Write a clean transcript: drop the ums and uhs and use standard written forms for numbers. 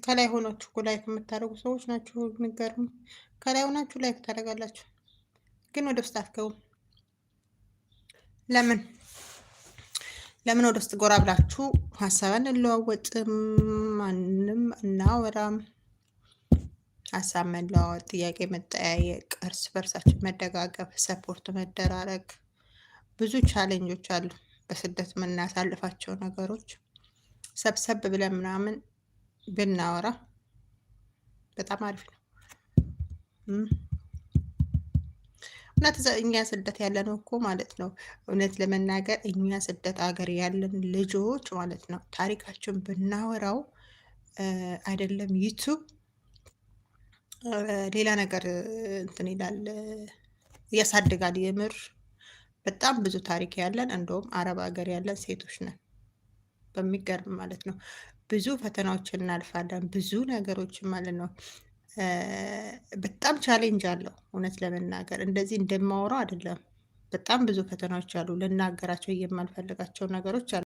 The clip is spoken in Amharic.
ከላይ ሆናችሁ እኮ ላይክ የምታደርጉ ሰዎች ናችሁ የሚገርሙ። ከላይ ሆናችሁ ላይክ ታደርጋላችሁ፣ ግን ወደ ውስጥ አትገቡም። ለምን ለምን ወደ ውስጥ ጎራ ብላችሁ ሀሳብ አንለዋወጥም? ማንም እናወራም? ሀሳብ መለዋወጥ፣ ጥያቄ መጠያየቅ፣ እርስ በርሳችን መደጋገፍ፣ ሰፖርት መደራረግ። ብዙ ቻሌንጆች አሉ በስደት የምናሳልፋቸው ነገሮች። ሰብሰብ ብለን ምናምን ብናወራ በጣም አሪፍ ነው። እውነት እኛ ስደት ያለነው እኮ ማለት ነው፣ እውነት ለመናገር እኛ ስደት ሀገር ያለን ልጆች ማለት ነው ታሪካችን ብናወራው አይደለም ዩቱብ ሌላ ነገር እንትን ይላል፣ ያሳድጋል። የምር በጣም ብዙ ታሪክ ያለን እንደውም አረብ ሀገር ያለን ሴቶች ነን። በሚገርም ማለት ነው ብዙ ፈተናዎችን እናልፋለን፣ ብዙ ነገሮችን ማለት ነው። በጣም ቻሌንጅ አለው እውነት ለመናገር እንደዚህ እንደማወራው አይደለም። በጣም ብዙ ፈተናዎች አሉ። ልናገራቸው የማልፈልጋቸው ነገሮች አሉ።